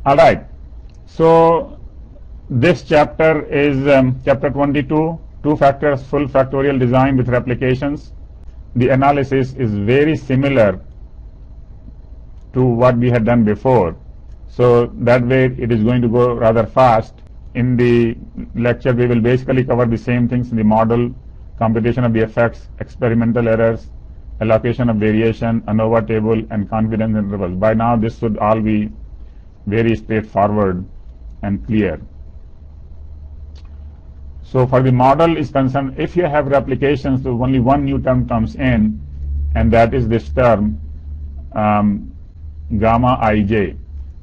All right. So this chapter is chapter 22, two factors full factorial design with replications. The analysis is very similar to what we had done before. So that way it is going to go rather fast. In the lecture we will basically cover the same things in the model, computation of the effects, experimental errors, allocation of variation, ANOVA table, and confidence intervals. By now this should all be very straightforward and clear. So for the model is concerned, if you have replications, so only one new term comes in, and that is this term gamma ij.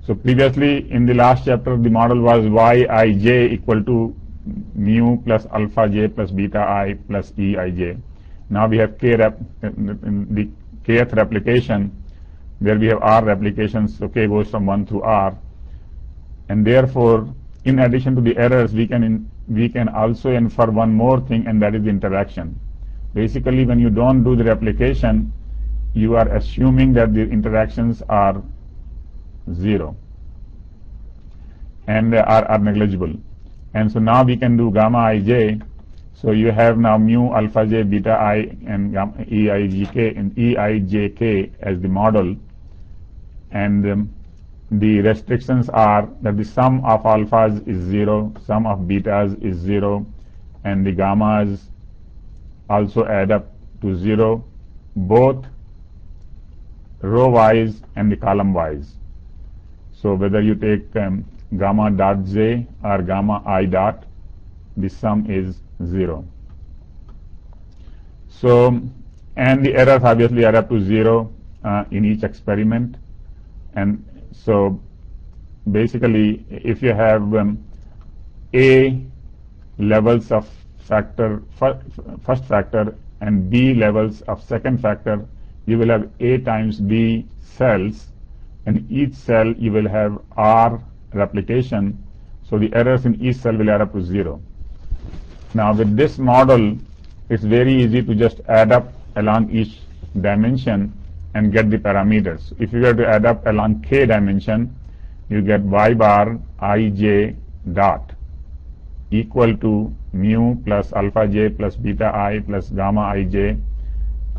So previously in the last chapter the model was yij equal to mu plus alpha j plus beta I plus eij. Now we have in the kth replication where we have r replications, so k goes from 1 through r, and therefore in addition to the errors we can also infer one more thing, and that is the interaction. Basically when you don't do the replication, you are assuming that the interactions are 0 and are negligible. And so now we can do gamma ij. So you have now mu alpha j beta I and eijk as the model, and the restrictions are that the sum of alphas is 0, sum of betas is 0, and the gammas also add up to 0, both row wise and the column wise. So whether you take gamma dot j or gamma I dot, the sum is 0. So, and the errors obviously add up to 0 in each experiment. And so basically if you have A levels of factor, first factor, and B levels of second factor, you will have A times B cells, and each cell you will have R replication, so the errors in each cell will add up to 0. Now with this model it's very easy to just add up along each dimension and get the parameters. If you were to add up along k dimension, you get y bar ij dot equal to mu plus alpha j plus beta I plus gamma ij,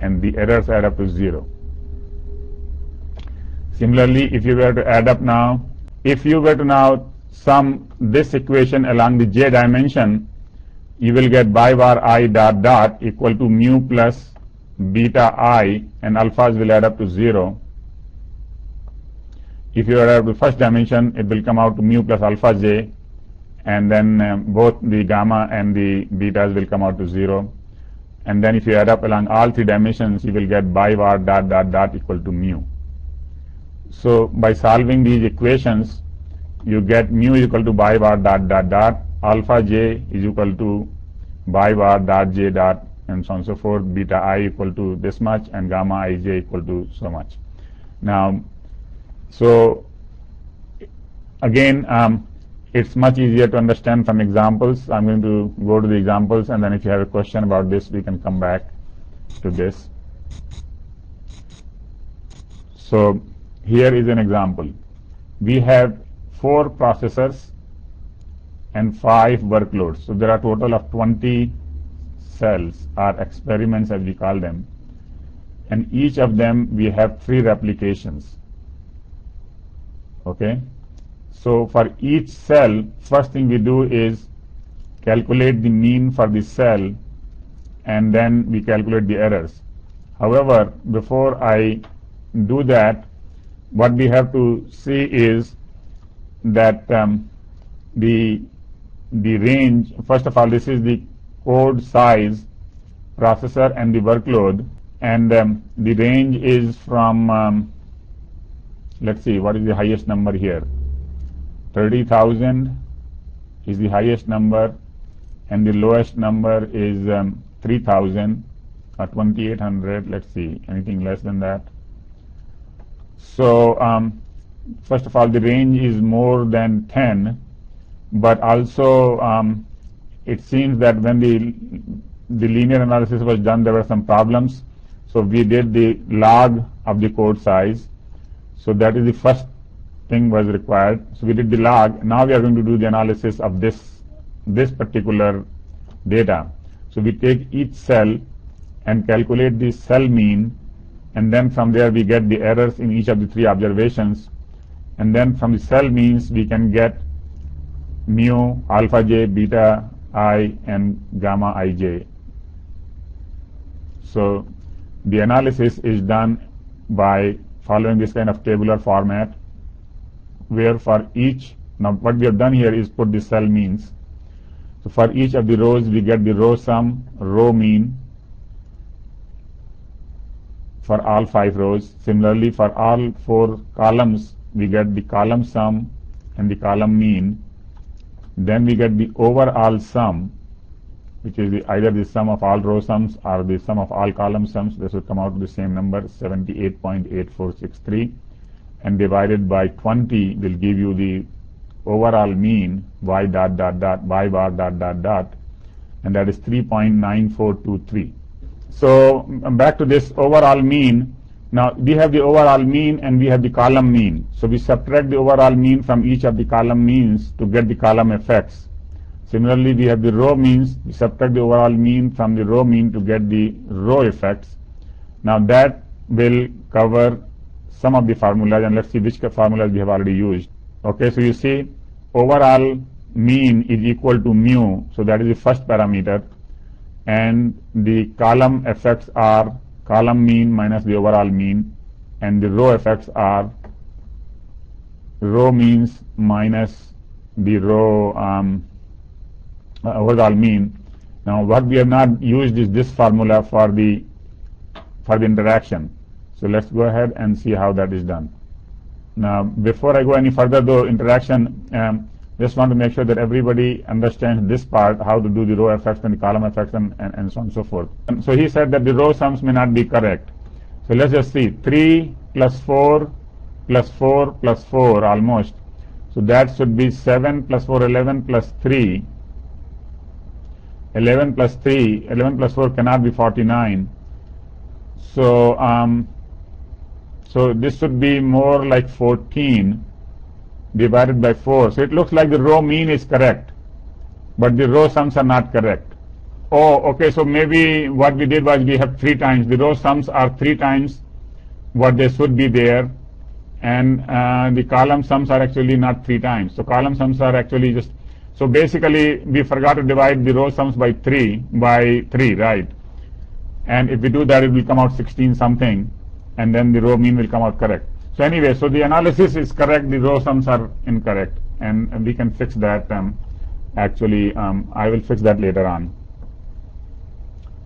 and the errors add up to 0. Similarly, if you were to add up now, if you were to now sum this equation along the j dimension, you will get y bar I dot dot equal to mu plus beta I, and alphas will add up to 0. If you add up the first dimension, it will come out to mu plus alpha j, and then both the gamma and the betas will come out to 0. And then if you add up along all three dimensions, you will get y bar dot dot dot equal to mu. So by solving these equations, you get mu is equal to y bar dot dot dot, alpha j is equal to y bar dot j dot, and so on and so forth, beta I equal to this much, and gamma ij equal to so much. Now, so again, it's much easier to understand from examples. I'm going to go to the examples, and then if you have a question about this, we can come back to this. So here is an example. We have 4 processors and 5 workloads. So there are a total of 20 cells or experiments as we call them, and each of them we have 3 replications. Okay, so for each cell, first thing we do is calculate the mean for the cell, and then we calculate the errors. However, before I do that, what we have to see is that the range, first of all, this is the code size, processor, and the workload, and the range is from let's see, what is the highest number here? 30,000 is the highest number, and the lowest number is 3,000 or 2,800. Let's see, anything less than that. So first of all, the range is more than 10, but also it seems that when the linear analysis was done, there were some problems. So we did the log of the code size. So that is the first thing was required. So we did the log. Now we are going to do the analysis of this particular data. So we take each cell and calculate the cell mean, and then from there we get the errors in each of the 3 observations, and then from the cell means we can get mu, alpha j, beta I, and gamma ij. So the analysis is done by following this kind of tabular format, where for each, now what we have done here is put the cell means. So for each of the rows we get the row sum, row mean for all 5 rows. Similarly, for all 4 columns we get the column sum and the column mean. Then we get the overall sum, which is either the sum of all row sums or the sum of all column sums. This will come out to the same number, 78.8463, and divided by 20 will give you the overall mean, y dot dot dot, y bar dot dot dot, and that is 3.9423. So back to this overall mean. Now we have the overall mean and we have the column mean. So we subtract the overall mean from each of the column means to get the column effects. Similarly, we have the row means. We subtract the overall mean from the row mean to get the row effects. Now that will cover some of the formulas, and let's see which formulas we have already used. Okay, so you see overall mean is equal to mu, so that is the first parameter, and the column effects are column mean minus the overall mean, and the row effects are row means minus the row overall mean. Now what we have not used is this formula for the interaction. So let's go ahead and see how that is done. Now before I go any further though, interaction, just want to make sure that everybody understands this part, how to do the row effects and the column effects and so on and so forth. And so he said that the row sums may not be correct. So let's just see, 3 plus 4 plus 4 plus 4 almost. So that should be 7 plus 4, 11 plus 3. 11 plus 3, 11 plus 4 cannot be 49. So, so this should be more like 14 divided by 4. So it looks like the row mean is correct, but the row sums are not correct. Oh, okay, so maybe what we did was we have 3 times. The row sums are 3 times what they should be there, and the column sums are actually not 3 times. So column sums are actually just, so basically we forgot to divide the row sums by 3, right? And if we do that, it will come out 16 something, and then the row mean will come out correct. So anyway, so the analysis is correct, the row sums are incorrect, and we can fix that. Actually, I will fix that later on.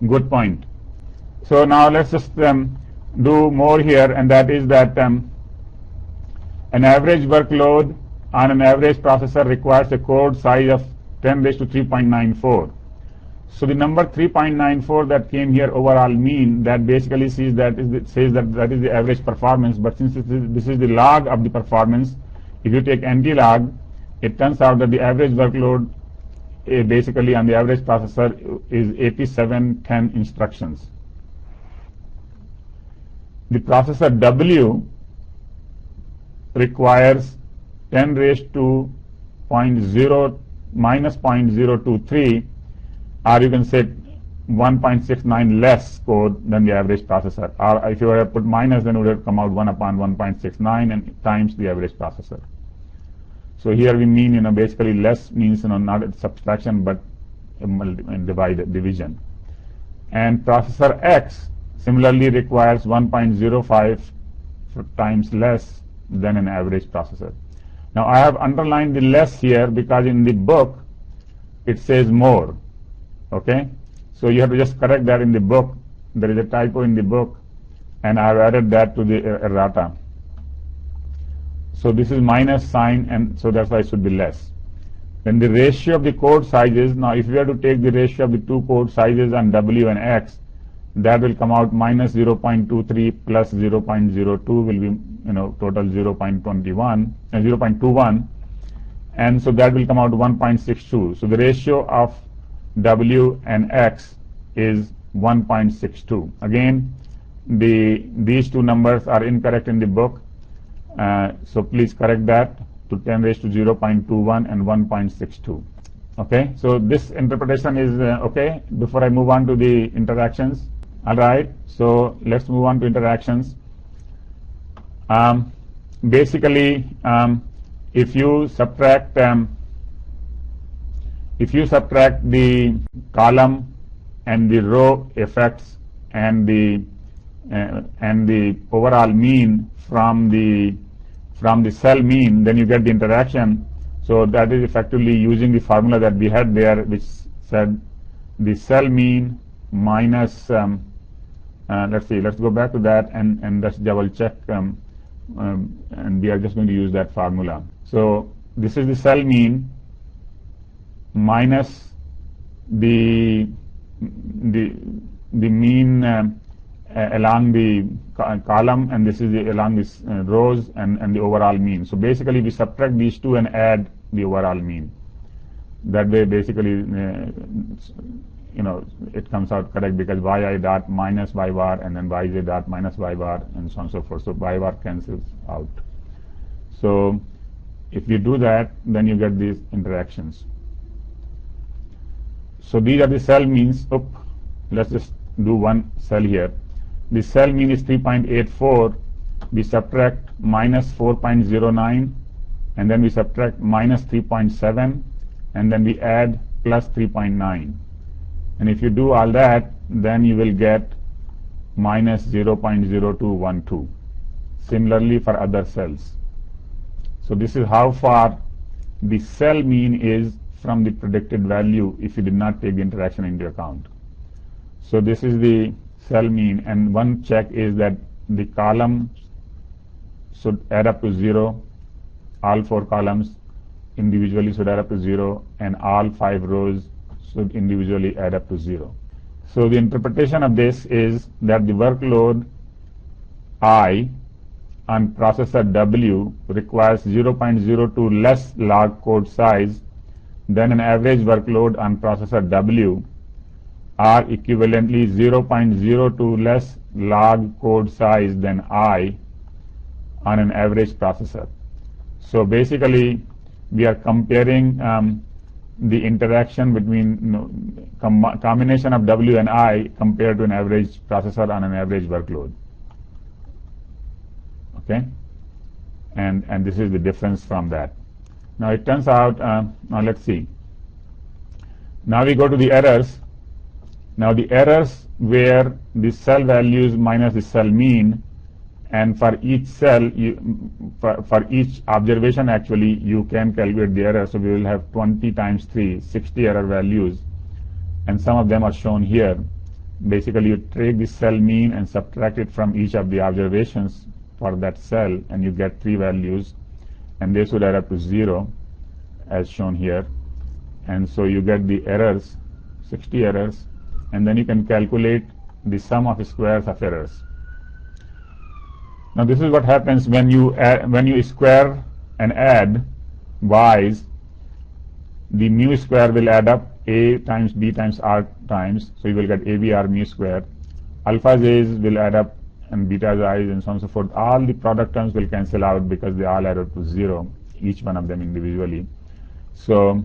Good point. So now let's just do more here, and that is that an average workload on an average processor requires a code size of 10 raised to 3.94. So the number 3.94 that came here, overall mean, that basically says that is the average performance. But since this is the log of the performance, if you take anti-log, it turns out that the average workload basically on the average processor is 8710 instructions. The processor W requires 10 raised to minus 0.023, or you can say 1.69 less code than the average processor. Or if you were to put minus, then it would have come out 1 upon 1.69 and times the average processor. So here we mean, basically less means, not a subtraction, but a division. And processor X similarly requires 1.05 times less than an average processor. Now I have underlined the less here because in the book it says more. Okay, so you have to just correct that in the book. There is a typo in the book, and I have added that to the errata. So this is minus sign, and so that's why it should be less. Then the ratio of the code sizes. Now if we are to take the ratio of the 2 code sizes on W and X, that will come out minus 0.23 plus 0.02 will be total 0.21, and so that will come out 1.62. So the ratio of W and X is 1.62. Again, these two numbers are incorrect in the book. So please correct that to 10 raised to 0.21 and 1.62. Okay, so this interpretation is okay. Before I move on to the interactions, all right, so let's move on to interactions. Basically, if you subtract the column and the row effects and the overall mean from the cell mean, then you get the interaction. So that is effectively using the formula that we had there, which said the cell mean minus let's go back to that and let's double check, and we are just going to use that formula. So this is the cell mean minus the mean along the column, and this is along this rows and the overall mean. So basically we subtract these two and add the overall mean. That way basically it comes out correct, because yi dot minus y bar and then yj dot minus y bar and so on and so forth. So y bar cancels out. So if you do that, then you get these interactions. So these are the cell means. Let's just do one cell here. The cell mean is 3.84. We subtract minus 4.09, and then we subtract minus 3.7, and then we add plus 3.9. And if you do all that, then you will get minus 0.0212. Similarly for other cells. So this is how far the cell mean is from the predicted value if you did not take the interaction into account. So this is the cell mean, and one check is that the columns should add up to 0. All 4 columns individually should add up to 0, and all 5 rows should individually add up to 0. So the interpretation of this is that the workload I on processor W requires 0.02 less log code size than an average workload on processor W, or equivalently 0.02 less log code size than I on an average processor. So basically we are comparing the interaction between combination of W and I compared to an average processor on an average workload. Okay, and this is the difference from that. Now it turns out, now let's see. Now we go to the errors. Now the errors where the cell values minus the cell mean, and for each cell, for each observation actually, you can calculate the error. So we will have 20 times 3, 60 error values, and some of them are shown here. Basically you take the cell mean and subtract it from each of the observations for that cell, and you get 3 values, and they should add up to 0 as shown here. And so you get the errors, 60 errors, and then you can calculate the sum of squares of errors. Now this is what happens when you square and add y's. The mu square will add up a times b times r times, so you will get abr mu square. Alpha's a's will add up and beta's i's and so on and so forth. All the product terms will cancel out because they all add up to 0, each one of them individually. So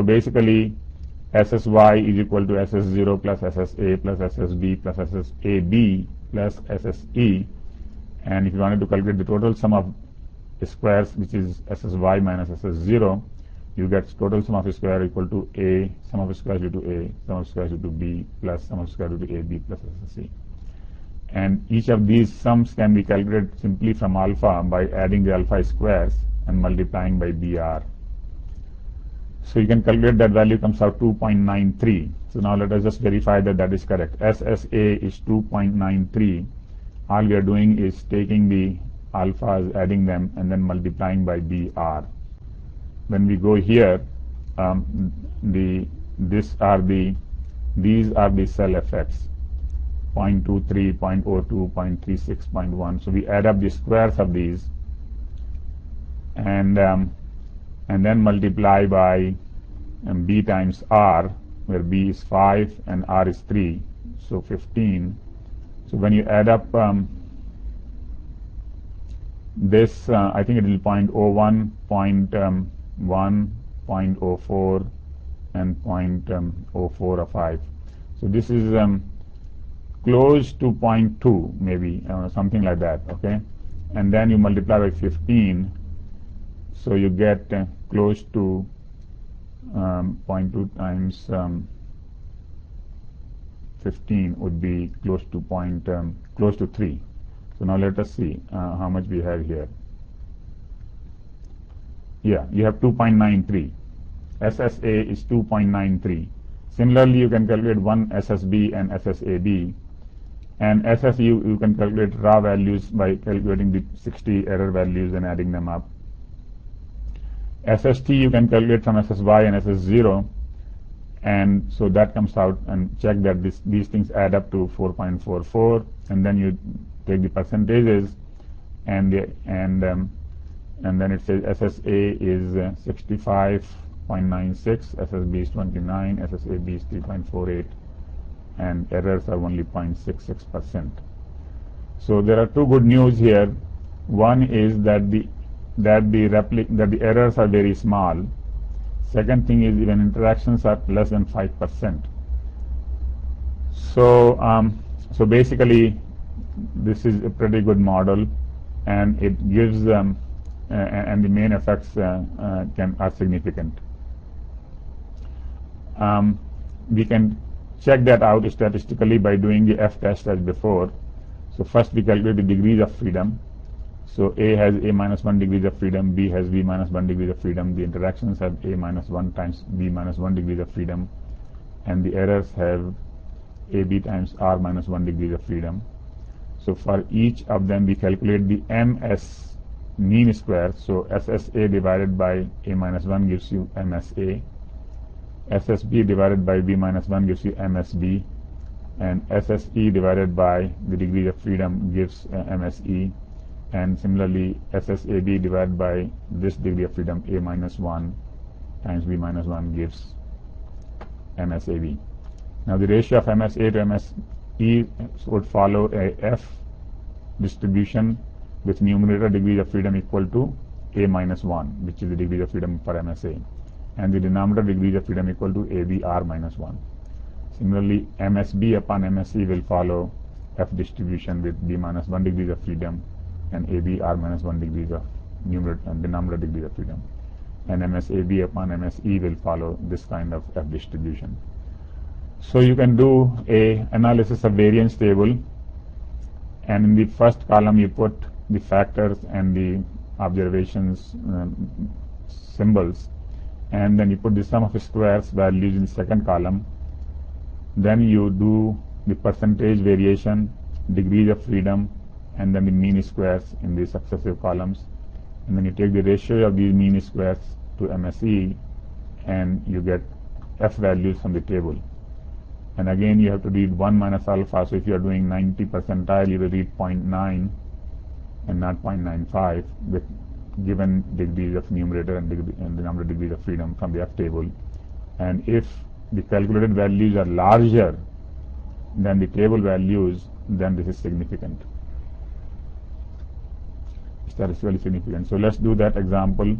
basically SSY is equal to SS0 plus SSA plus SSB plus SSAB plus SSE. And if you wanted to calculate the total sum of squares, which is SSY minus SS0, you get total sum of square equal to A, sum of squares due to A, sum of squares due to B, plus sum of square due to AB plus SSC. And each of these sums can be calculated simply from alpha by adding the alpha squares and multiplying by BR. So you can calculate that value comes out 2.93. So now let us just verify that that is correct. SSA is 2.93. All we are doing is taking the alphas, adding them, and then multiplying by BR. When we go here, these are the cell effects: 0.23, 0.02, 0.36, 0.1. So we add up the squares of these, and then multiply by B times R, where B is 5 and R is 3, so 15. So when you add up this I think it will 0.01, 0.1, 0.04 and 0.045. So this is close to 0.2 maybe, something like that, okay? And then you multiply by 15, so you get close to 0.2 times 15 would be close to 3. So now let us see how much we have here. Yeah, you have 2.93. SSA is 2.93. Similarly, you can calculate one SSB and SSAB. And SSU, you can calculate raw values by calculating the 60 error values and adding them up. SST you can calculate from SSY and SS0, and so that comes out, and check that these things add up to 4.44, and then you take the percentages, and then it says SSA is 65.96, SSB is 29, SSAB is 3.48, and errors are only 0.66%. So there are two good news here. One is that the errors are very small. Second thing is even interactions are less than 5%. So basically this is a pretty good model, and it gives and the main effects are significant. We can check that out statistically by doing the F test as before. So first we calculate the degrees of freedom. So A has A minus 1 degrees of freedom, B has B minus 1 degrees of freedom, the interactions have A minus 1 times B minus 1 degrees of freedom, and the errors have AB times R minus 1 degrees of freedom. So for each of them we calculate the MS mean square. So SSA divided by A minus 1 gives you MSA, SSB divided by B minus 1 gives you MSB, and SSE divided by the degree of freedom gives MSE, and similarly SSAB divided by this degree of freedom A minus 1 times B minus 1 gives MSAB. Now the ratio of MSA to MSE would follow a F distribution with numerator degrees of freedom equal to A minus 1, which is the degree of freedom for MSA, and the denominator degrees of freedom equal to AB R minus 1. Similarly, MSB upon MSE will follow F distribution with B minus 1 degrees of freedom and AB R minus 1 degrees of numerator and denominator degrees of freedom. And MSAB upon MSE will follow this kind of F distribution. So you can do a analysis of variance table, and in the first column you put the factors and the observations symbols, and then you put the sum of squares values in the second column. Then you do the percentage variation, degrees of freedom, and then the mean squares in the successive columns, and then you take the ratio of these mean squares to MSE, and you get F values from the table. And again you have to read 1 minus alpha, so if you are doing 90 percentile you will read 0.9 and not 0.95 with given degrees of numerator and the number of degrees of freedom from the F table. And if the calculated values are larger than the table values, then this is significant, statistically significant. So let's do that example.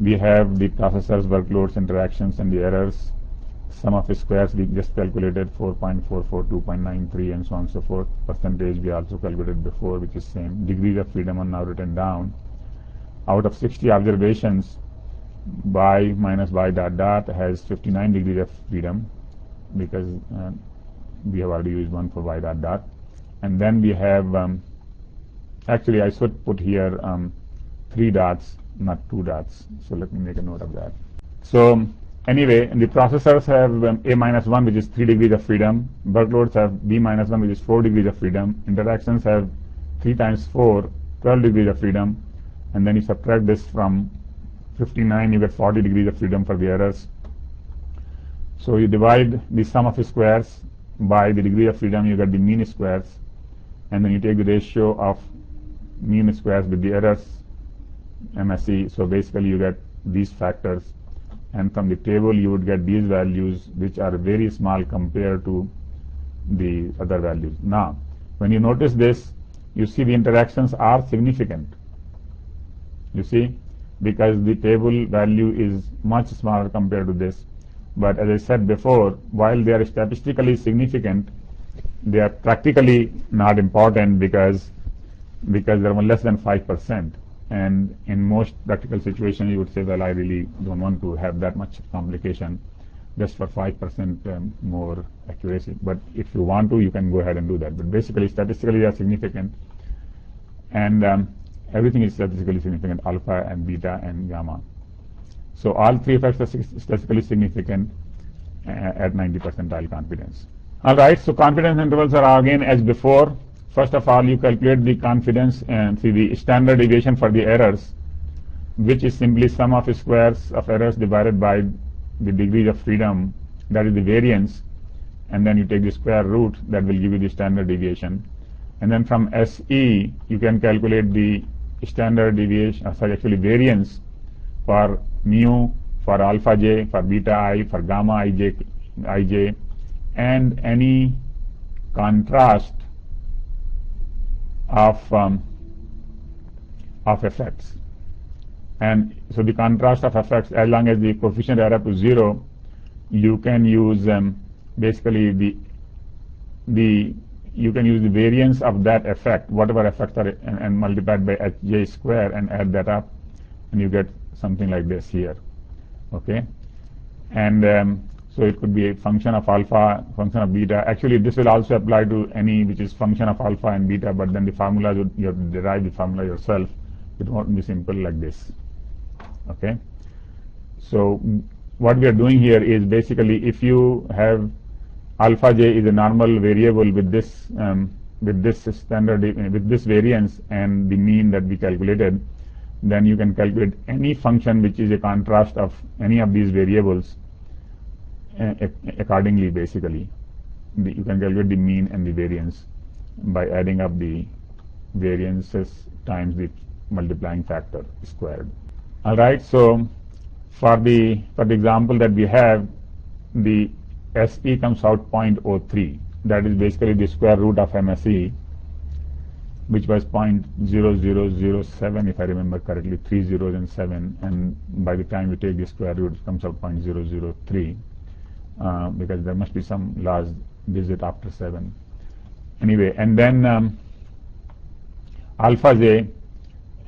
We have the processor's workloads, interactions, and the errors. Sum of squares we just calculated 4.44, 2.93, and so on and so forth. Percentage we also calculated before, which is same. Degrees of freedom are now written down. Out of 60 observations, y minus y dot dot has 59 degrees of freedom, because we have already used one for y dot dot. And then we have actually I should put here 3 dots, not 2 dots, so let me make a note of that. So anyway, the processors have A minus 1, which is 3 degrees of freedom. Workloads have B minus 1, which is 4 degrees of freedom. Interactions have 3 times 4, 12 degrees of freedom. And then you subtract this from 59, you get 40 degrees of freedom for the errors. So you divide the sum of squares by the degree of freedom, you get the mean squares. And then you take the ratio of mean squares with the errors, MSE. So basically you get these factors, and from the table you would get these values, which are very small compared to the other values. Now when you notice this, you see the interactions are significant. You see, because the table value is much smaller compared to this. But as I said before, while they are statistically significant, they are practically not important because they are less than 5%. And in most practical situations, you would say, well, I really don't want to have that much complication just for 5% more accuracy. But if you want to, you can go ahead and do that. But basically, statistically, they are significant. And everything is statistically significant, alpha and beta and gamma. So all three effects are statistically significant at 90 percentile confidence. All right, so confidence intervals are again as before. First of all, you calculate the confidence and see the standard deviation for the errors, which is simply sum of squares of errors divided by the degrees of freedom, that is the variance, and then you take the square root, that will give you the standard deviation. And then from SE, you can calculate the standard deviation, actually variance for mu, for alpha j, for beta I, for gamma ij, and any contrast of effects. And so the contrast of effects, as long as the coefficient add up to 0, you can use basically you can use the variance of that effect, whatever effects are, and multiplied by hj square and add that up, and you get something like this here. Okay, and so it could be a function of alpha, function of beta. Actually, this will also apply to any which is function of alpha and beta, but then the formula, you have to derive the formula yourself. It won't be simple like this. Okay, so what we are doing here is basically, if you have alpha j is a normal variable with this standard, with this variance and the mean that we calculated, then you can calculate any function which is a contrast of any of these variables accordingly. Basically, you can calculate the mean and the variance by adding up the variances times the multiplying factor squared. All right, so for the example that we have, the SE comes out 0.03. That is basically the square root of MSE, which was 0.0007, if I remember correctly, 3 zeros and 7. And by the time you take the square root, it comes out 0.003, because there must be some last digit after 7. Anyway, and then alpha j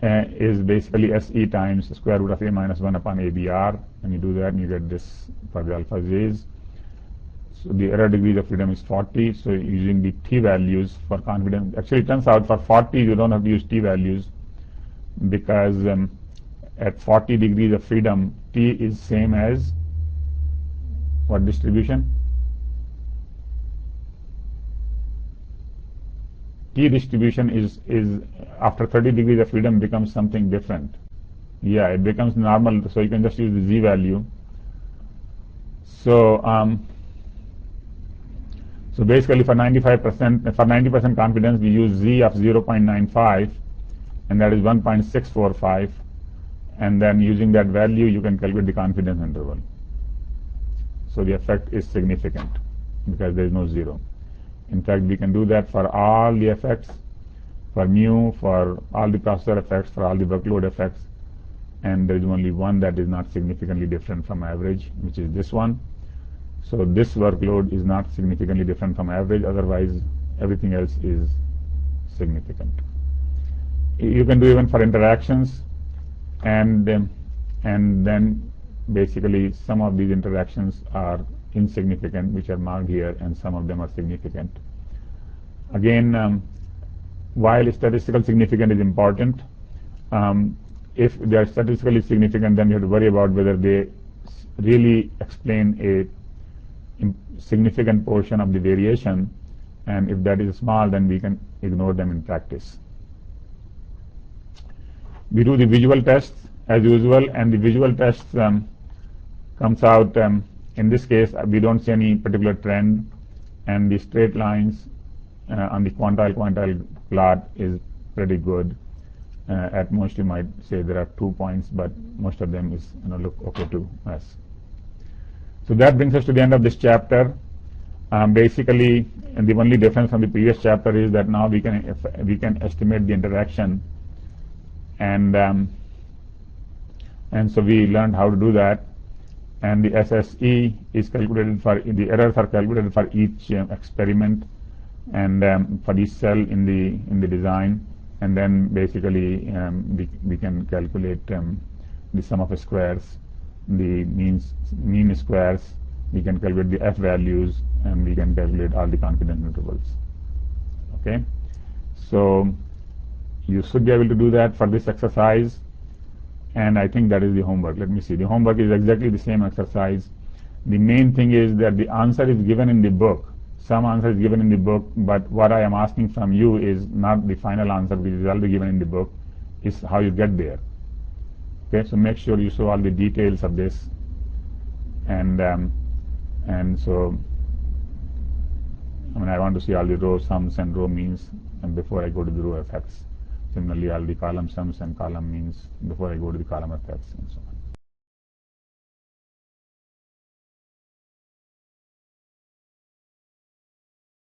is basically SE times square root of a minus 1 upon ABR. And you do that, and you get this for the alpha j's. So the error degrees of freedom is 40. So using the t values for confidence, actually it turns out for 40 you don't have to use t values, because at 40 degrees of freedom, t is same as what distribution? T distribution is after 30 degrees of freedom becomes something different. Yeah, it becomes normal, so you can just use the z value. So so basically for 95%, for 90% confidence, we use z of 0.95, and that is 1.645, and then using that value, you can calculate the confidence interval. So the effect is significant because there is no 0. In fact, we can do that for all the effects, for mu, for all the processor effects, for all the workload effects, and there is only one that is not significantly different from average, which is this one. So this workload is not significantly different from average, otherwise everything else is significant. You can do even for interactions, and then basically some of these interactions are insignificant, which are marked here, and some of them are significant. Again, while statistical significance is important, if they are statistically significant, then you have to worry about whether they really explain a significant portion of the variation, and if that is small, then we can ignore them in practice. We do the visual tests as usual, and the visual test comes out, in this case we don't see any particular trend, and the straight lines on the quantile plot is pretty good. At most you might say there are 2 points, but most of them is look okay to us. So that brings us to the end of this chapter. Basically, and the only difference from the previous chapter is that now we can estimate the interaction, and so we learned how to do that. And the SSE is calculated for the errors are calculated for each experiment and for each cell in the design, and then basically we can calculate the sum of squares, the mean squares. We can calculate the f values, and we can calculate all the confidence intervals. Okay, so you should be able to do that for this exercise, and I think that is the homework. Let me see. The homework is exactly the same exercise. The main thing is that the answer is given in the book. Some answer is given in the book, but what I am asking from you is not the final answer, which is already given in the book, is how you get there. Okay, so make sure you show all the details of this, and so I want to see all the row sums and row means, and before I go to the row effects. Similarly, all the column sums and column means before I go to the column effects, and so on.